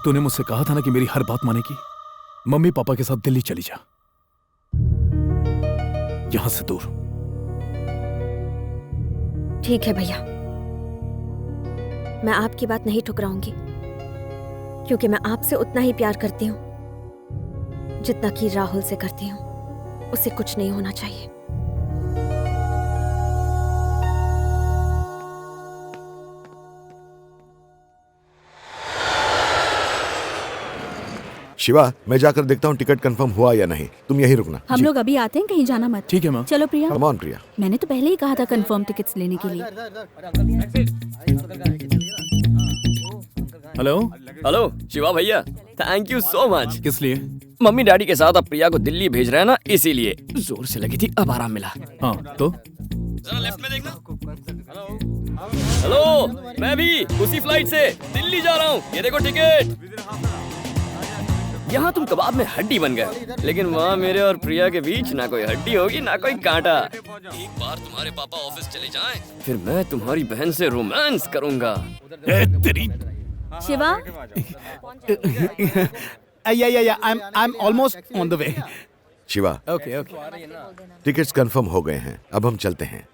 तूने मुझसे कहा था ना कि मेरी हर बात मानेगी। मम्मी पापा के साथ दिल्ली चली जा, यहां से दूर। ठीक है भैया, मैं आपकी बात नहीं ठुकराऊंगी, क्योंकि मैं आपसे उतना ही प्यार करती हूं जितना कि राहुल से करती हूं। उसे कुछ नहीं होना चाहिए। शिवा, मैं जाकर देखता हूँ टिकट कंफर्म हुआ या नहीं। तुम यहीं रुकना। हम लोग अभी आते हैं, कहीं जाना मत। ठीक है माँ। चलो प्रिया। कम ऑन प्रिया। मैंने तो पहले ही कहा था कंफर्म टिकट्स लेने के लिए। हेलो हेलो शिवा भैया, थैंक यू सो मच। किस लिए? मम्मी डैडी के साथ अब प्रिया को दिल्ली भेज रहे हैं ना, इसीलिए जोर से लगी थी, अब आराम मिला। हाँ तो जरा लेफ्ट में देखना। हेलो, मैं भी उसी फ्लाइट से दिल्ली जा रहा हूँ, ये देखो टिकट। यहाँ तुम कबाब में हड्डी बन गए, लेकिन वहाँ मेरे और प्रिया के बीच ना कोई हड्डी होगी ना कोई कांटा। एक बार तुम्हारे पापा ऑफिस चले जाएं, फिर मैं तुम्हारी बहन से रोमांस करूँगा। तेरी Shiva, I'm almost on the way. Shiva, Okay. Tickets confirm हो गए हैं, अब हम चलते हैं।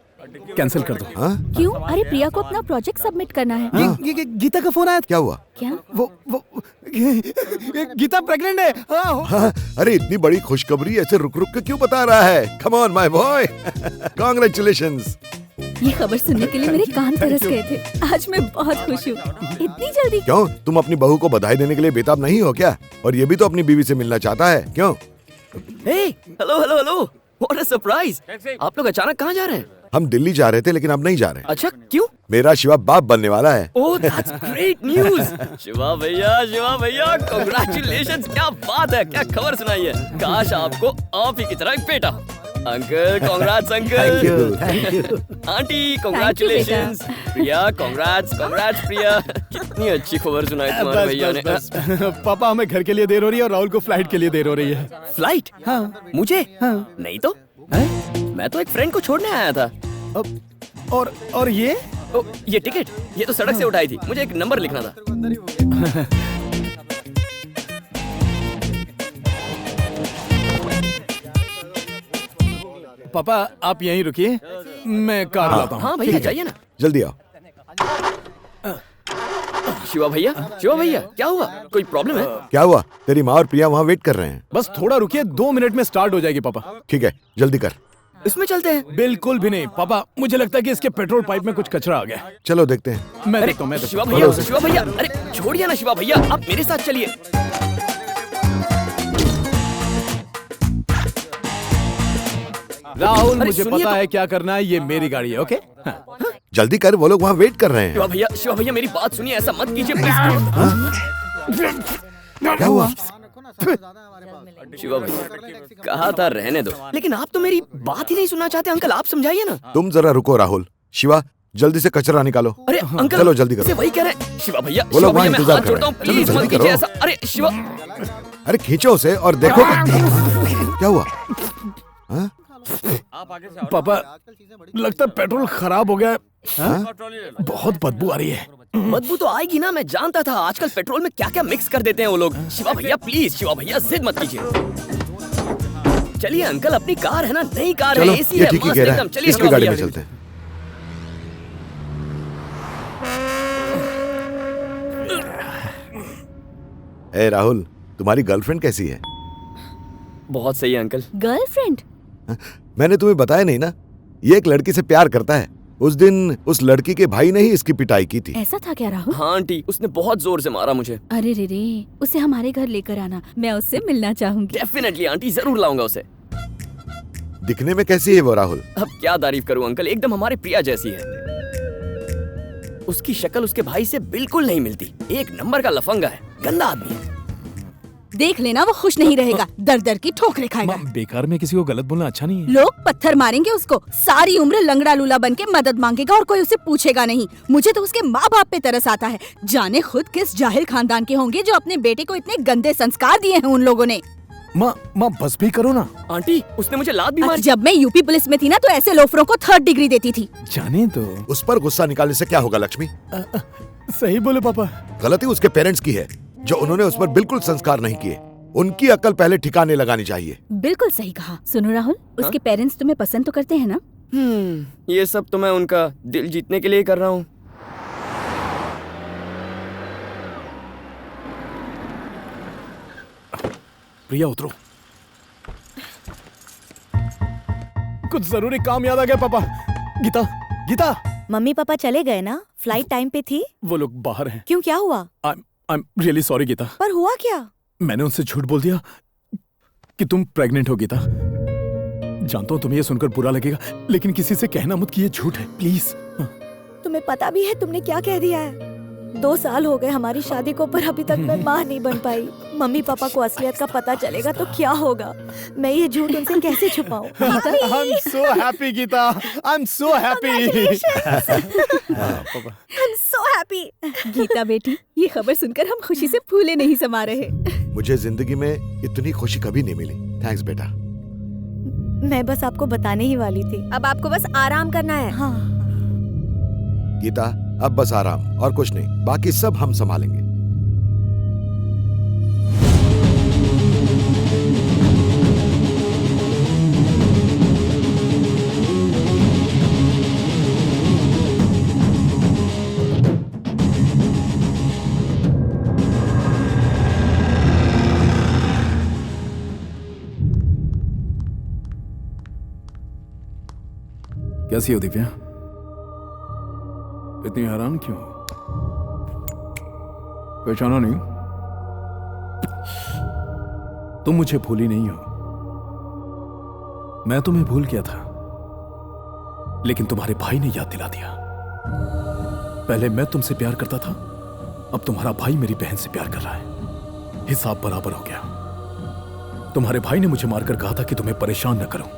कैंसिल कर दो। हाँ? क्यों? अरे प्रिया को अपना प्रोजेक्ट सबमिट करना है। ये गीता का फोन आया। क्या हुआ? क्या? वो गीता प्रेग्नेंट है। हाँ, अरे इतनी बड़ी खुशखबरी ऐसे रुक रुक के क्यों बता रहा है? Come on my boy, congratulations. ये खबर सुनने के लिए मेरे कान तरस गए थे। आज मैं बहुत खुश हूँ। इतनी जल्दी? क्यों, तुम अपनी बहू को बधाई देने के लिए बेताब नहीं हो क्या? और ये भी तो अपनी बीवी से मिलना चाहता है, क्यों? Hello, what a surprise. आप लोग अचानक कहाँ जा रहे हैं? हम दिल्ली जा रहे थे, लेकिन अब नहीं जा रहे। अच्छा, क्यों? मेरा शिवा बाप बनने वाला है। ओह, दैट्स ग्रेट न्यूज़। शिवा भैया, कांग्रेचुलेशंस। क्या बात है, क्या खबर सुनाई है। काश आपको आप ही की तरह एक बेटा। Uncle, congrats uncle. Thank you. Aunty, congratulations. Priya, congrats Priya. कितनी अच्छी खबर सुनाई तुम्हारे भैया ने। पापा, हमें घर के लिए देर हो रही है और राहुल को फ्लाइट के लिए देर हो रही है। फ्लाइट? हाँ। मुझे? हाँ। नहीं तो मैं तो एक फ्रेंड को छोड़ने आया था। और ये? ये टिकट, ये तो सड़क से उठाई थी, मुझे एक नंबर लिखना था। पापा, आप यहीं रुकिए, मैं कार लाता हूँ। हाँ भैया, जाइए ना। जल्दी आओ। शिवा भैया, क्या हुआ? कोई प्रॉब्लम है? क्या हुआ? तेरी माँ और प्रिया वहाँ वेट कर रहे हैं। बस थोड़ा रुकिए, 2 मिनट में स्टार्ट हो जाएगी पापा। ठीक है, जल्दी कर। इसमें चलते हैं। बिल्कुल भी नहीं पापा, मुझे लगता है कि इसके पेट्रोल पाइप में कुछ कचरा आ गया। चलो देखते हैं। मैं देखता हूँ। शिवा भैया, अरे छोड़िए ना शिवा भैया, आप मेरे साथ चलिए। राहुल, अरे मुझे सुनिए पता तो। है क्या करना है, ये मेरी गाड़ी है। ओके? हाँ। जल्दी कर, वो लोग वहाँ वेट कर रहे हैं। शिवा भैया, मेरी बात सुनिए, ऐसा मत कीजिए प्लीज। क्या हुआ? शिवा भैया, कहा था रहने दो, लेकिन आप तो मेरी बात ही नहीं सुनना चाहते। अंकल, आप समझाइए ना। तुम जरा रुको राहुल। शिवा, जल्दी से कचरा निकालो। अरे अंकल, चलो जल्दी करो। वही कह रहे हैं। शिवा भैया, वो लोग वहाँ मैं इंतजार हाथ कर जोड़ता रहे हूँ, हैं। चलो प्लीज जल्दी मत कीजिए करो। ऐसा। अरे शिवा, अरे खींचो उसे और देखो क्या हुआ। हाँ? पापा, लगता है पेट्रोल खराब हो गया है। हाँ? बहुत बदबू आ रही है। बदबू तो आएगी ना, मैं जानता था। आजकल पेट्रोल में क्या क्या मिक्स कर देते हैं वो लोग। शिवा भैया प्लीज, शिवा भैया जिद मत कीजिए। चलिए अंकल, अपनी कार है ना, नई कार चलो, है, एसी ये है, ठीक ही मस्त कह रहा एकदम। है। चलिए इसकी शिवा गाड़ी भैया। में चलते हैं। ए राहुल, तुम्हारी गर्लफ्रेंड कैसी है? बहुत सही है अंकल। गर्लफ्रेंड? मैंने तुम्हें बताया नहीं ना, ये एक लड़की से प्यार करता है। उस दिन उस लड़की के भाई ने ही इसकी पिटाई की थी। ऐसा था क्या राहुल? हाँ आंटी, उसने बहुत जोर से मारा मुझे। अरे रे, उसे हमारे घर लेकर आना, मैं उससे मिलना चाहूंगी। डेफिनेटली आंटी, जरूर लाऊंगा उसे। दिखने में कैसी है वो राहुल? अब क्या तारीफ करूं अंकल, एकदम हमारे प्रिया जैसी है। उसकी शक्ल उसके भाई से बिल्कुल नहीं मिलती। एक नंबर का लफंगा है, गंदा आदमी है। देख लेना, वो खुश नहीं रहेगा, दर दर की ठोकरें खाएगा। माँ, बेकार में किसी को गलत बोलना अच्छा नहीं है। लोग पत्थर मारेंगे उसको, सारी उम्र लंगड़ा लूला बन के मदद मांगेगा और कोई उसे पूछेगा नहीं। मुझे तो उसके माँ बाप पे तरस आता है। जाने खुद किस जाहिल खानदान के होंगे जो अपने बेटे को इतने गंदे संस्कार दिए हैं उन लोगों ने। माँ, बस भी करो ना। आंटी, उसने मुझे लात भी मारी। जब मैं यूपी पुलिस में थी ना, तो ऐसे लोफरों को 3rd डिग्री देती थी। जाने तो। उस पर गुस्सा निकालने से क्या होगा लक्ष्मी? सही बोले पापा। गलती उसके पेरेंट्स की है। जो उन्होंने उस पर बिल्कुल संस्कार नहीं किए। उनकी अक्ल पहले ठिकाने लगानी चाहिए। बिल्कुल सही कहा। सुनो राहुल, उसके पेरेंट्स तुम्हें पसंद तो करते हैं ना? ये सब तो मैं उनका दिल जीतने के लिए ही कर रहा हूँ। प्रिया उतरो, कुछ जरूरी काम याद आ गया पापा। गीता, गीता। मम्मी पापा चले गए ना? फ्लाइट टाइम पे थी? वो लोग बाहर हैं। क्यों, क्या हुआ? I'm really sorry Gita. पर हुआ क्या? मैंने उनसे झूठ बोल दिया कि तुम प्रेग्नेंट हो गीता। जानता हूँ तुम्हें ये सुनकर बुरा लगेगा, लेकिन किसी से कहना मत कि ये झूठ है, प्लीज। तुम्हें पता भी है तुमने क्या कह दिया है? 2 साल हो गए हमारी शादी को, पर अभी तक मैं माँ नहीं बन पाई। मम्मी पापा को असलियत का पता चलेगा तो क्या होगा? मैं ये झूठ उनसे कैसे छुपाऊं? I'm so happy Gita, I'm so happy। I'm so happy। Gita बेटी, ये खबर सुनकर हम खुशी से फूले नहीं समा रहे। मुझे जिंदगी में इतनी खुशी कभी नहीं मिली। थैंक्स बेटा। मैं बस आपको बताने ही वाली थी। अब आपको बस आराम करना है। हाँ। गीता, अब बस आराम और कुछ नहीं, बाकी सब हम संभालेंगे। कैसी हो दिव्या? इतनी हैरान क्यों? पहचाना नहीं? तुम मुझे भूली नहीं हो। मैं तुम्हें भूल गया था, लेकिन तुम्हारे भाई ने याद दिला दिया। पहले मैं तुमसे प्यार करता था, अब तुम्हारा भाई मेरी बहन से प्यार कर रहा है। हिसाब बराबर हो गया। तुम्हारे भाई ने मुझे मारकर कहा था कि तुम्हें परेशान न करूं,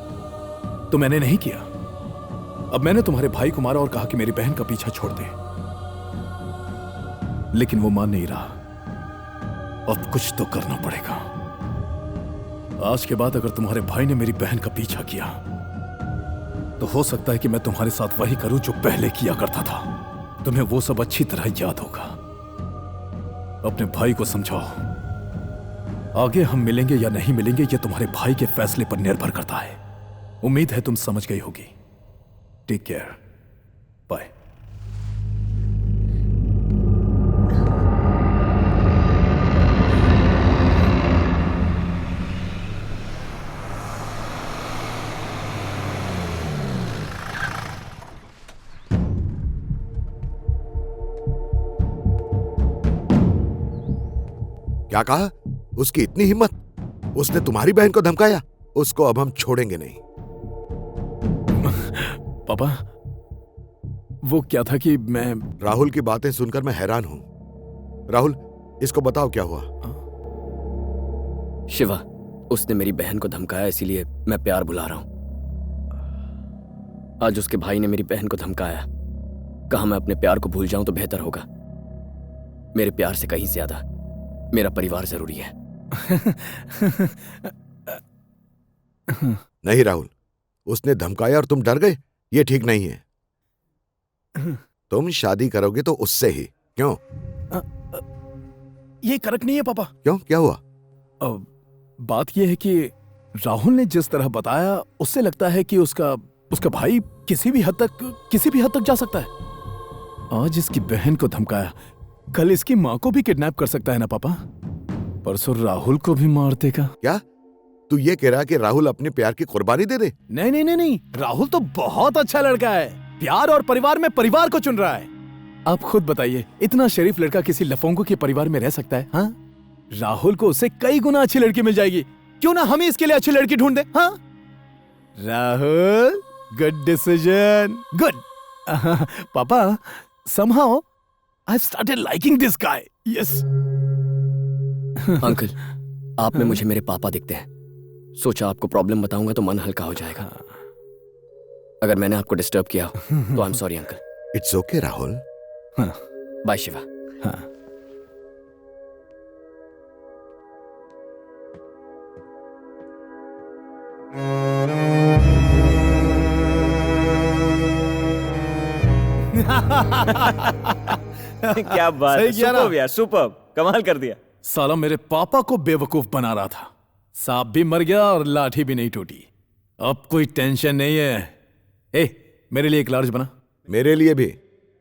तो मैंने नहीं किया। अब मैंने तुम्हारे भाई को मारा और कहा कि मेरी बहन का पीछा छोड़ दे, लेकिन वो मान नहीं रहा। अब कुछ तो करना पड़ेगा। आज के बाद अगर तुम्हारे भाई ने मेरी बहन का पीछा किया, तो हो सकता है कि मैं तुम्हारे साथ वही करूं जो पहले किया करता था। तुम्हें वो सब अच्छी तरह याद होगा। अपने भाई को समझाओ। आगे हम मिलेंगे या नहीं मिलेंगे, ये तुम्हारे भाई के फैसले पर निर्भर करता है। उम्मीद है तुम समझ गई होगी। Take care, bye. क्या कहा? उसकी इतनी हिम्मत? उसने तुम्हारी बहन को धमकाया? उसको अब हम छोड़ेंगे नहीं। पापा, वो क्या था कि मैं राहुल की बातें सुनकर मैं हैरान हूं। राहुल, इसको बताओ क्या हुआ? शिवा, उसने मेरी बहन को धमकाया, इसीलिए मैं प्यार बुला रहा हूं। आज उसके भाई ने मेरी बहन को धमकाया, कहा मैं अपने प्यार को भूल जाऊं तो बेहतर होगा। मेरे प्यार से कहीं ज्यादा मेरा परिवार जरूरी है। नहीं राहुल, उसने धमकाया और तुम डर गए, ये ठीक नहीं है। तुम शादी करोगे तो उससे ही। क्यों? ये करेक्ट नहीं है पापा। क्यों, क्या हुआ? बात यह है कि राहुल ने जिस तरह बताया, उससे लगता है कि उसका भाई किसी भी हद तक जा सकता है। आज इसकी बहन को धमकाया, कल इसकी माँ को भी किडनैप कर सकता है ना पापा? परसों राहुल को भी मार देगा। क्या तू ये कह रहा कि राहुल अपने प्यार की कुर्बानी दे दे? नहीं, राहुल तो बहुत अच्छा लड़का है। प्यार और परिवार में परिवार को चुन रहा है। आप खुद बताइए, इतना शरीफ लड़का किसी लफंगों के परिवार में रह सकता है? हाँ, राहुल को उससे कई गुना अच्छी लड़की मिल जाएगी। क्यों ना हम ही इसके लिए अच्छी लड़की ढूंढ दें? हाँ राहुल, गुड डिसीजन, गुड। पापा, somehow I've started liking this guy. Yes. Uncle, आप में मुझे मेरे पापा दिखते हैं। सोचा आपको प्रॉब्लम बताऊंगा तो मन हल्का हो जाएगा। अगर मैंने आपको डिस्टर्ब किया तो I am sorry uncle. It's okay Rahul. Bye Shiva. हाँ। क्या बात है, सुपर्ब यार, सुपर्ब, कमाल कर दिया। साला मेरे पापा को बेवकूफ बना रहा था। सांप भी मर गया और लाठी भी नहीं टूटी। अब कोई टेंशन नहीं है। ए, मेरे लिए एक लार्ज बना। मेरे लिए भी।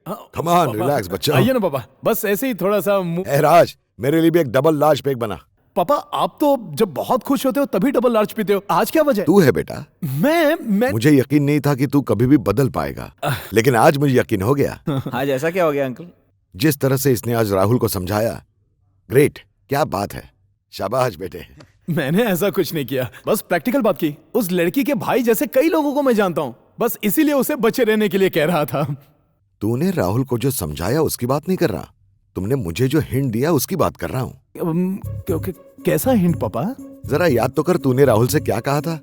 कम ऑन, पापा, रिलैक्स बच्चा। आइए ना पापा, बस ऐसे ही थोड़ा सा ए राज, मेरे लिए भी एक डबल लार्ज पैक बना। पापा आप तो जब बहुत खुश होते हो तभी डबल लार्ज पीते हो, आज क्या वजह? तू है बेटा। मैं मुझे यकीन नहीं था कि तू कभी भी बदल पाएगा, लेकिन आज मुझे यकीन हो गया। आज ऐसा क्या हो गया अंकल? जिस तरह से इसने आज राहुल को समझाया, ग्रेट, क्या बात है, शाबाश बेटे। मैंने ऐसा कुछ नहीं किया, बस प्रैक्टिकल बात की। उस लड़की के भाई जैसे कई लोगों को मैं जानता हूँ, बस इसीलिए उसे बचे रहने के लिए कह रहा था। तूने राहुल को जो समझाया उसकी बात नहीं कर रहा, तुमने मुझे जो हिंट दिया उसकी बात कर रहा हूँ। क्योंकि कैसा हिंट पापा? जरा याद तो कर, तूने राहुल से क्या कहा था?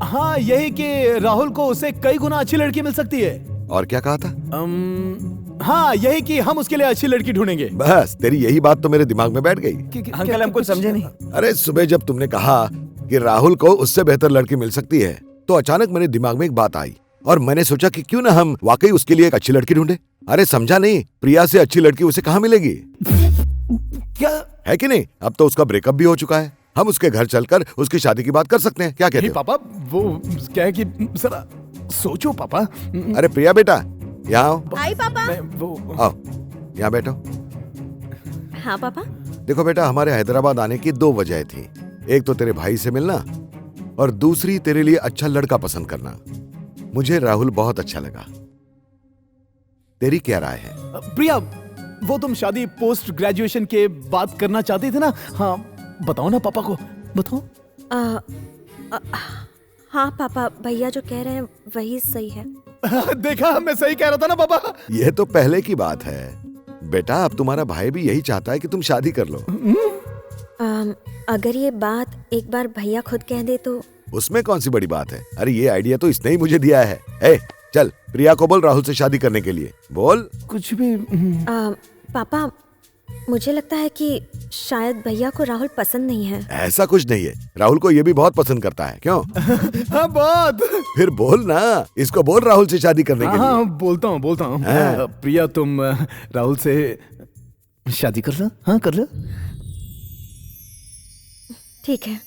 हाँ, यही कि राहुल को उससे कई गुना अच्छी लड़की मिल सकती है। और क्या कहा था? हाँ, यही कि हम उसके लिए अच्छी लड़की ढूंढेंगे। बस तेरी यही बात तो मेरे दिमाग में बैठ गई। अंकल हम कुछ समझे नहीं। अरे सुबह जब तुमने कहा कि राहुल को उससे बेहतर लड़की मिल सकती है, तो अचानक मेरे दिमाग में एक बात आई और मैंने सोचा कि क्यों ना हम वाकई उसके लिए एक अच्छी लड़की ढूंढे। अरे समझा नहीं, प्रिया से अच्छी लड़की उसे कहाँ मिलेगी? क्या है कि नहीं? अब तो उसका ब्रेकअप भी हो चुका है, हम उसके घर चलकर उसकी शादी की बात कर सकते हैं। क्या कहते हो? पापा, वो क्या है कि जरा सोचो पापा। अरे प्रिया बेटा, यहाँ आओ। आई पापा। आओ, यहाँ बैठो। हाँ पापा। देखो बेटा, हमारे हैदराबाद आने की दो वजह थी। एक तो तेरे भाई से मिलना और दूसरी तेरे लिए अच्छा लड़का पसंद करना। मुझे राहुल बहुत अच्छा लगा। तेरी क्या राय है? प्रिया, वो तुम शादी पोस्ट ग्रेजुएशन के बाद करना चाहती थे ना? हाँ, बताओ ना पापा को, बताओ। हाँ पापा, भैया जो कह रहे हैं वही सही है। देखा, मैं सही कह रहा था ना पापा? यह तो पहले की बात है बेटा, अब तुम्हारा भाई भी यही चाहता है कि तुम शादी कर लो। अगर ये बात एक बार भैया खुद कह दे तो? उसमें कौन सी बड़ी बात है? अरे ये आइडिया तो इसने ही मुझे दिया है। ए, चल प्रिया को बोल राहुल से शादी करने के लिए। बोल। कुछ भी। पापा, मुझे लगता है कि शायद भैया को राहुल पसंद नहीं है। ऐसा कुछ नहीं है, राहुल को ये भी बहुत पसंद करता है। क्यों? हाँ, बहुत। फिर बोल ना, इसको बोल राहुल से शादी करने के लिए। हाँ, बोलता हूँ। हाँ। प्रिया, तुम राहुल से शादी कर लो। हाँ, कर लो। ठीक है।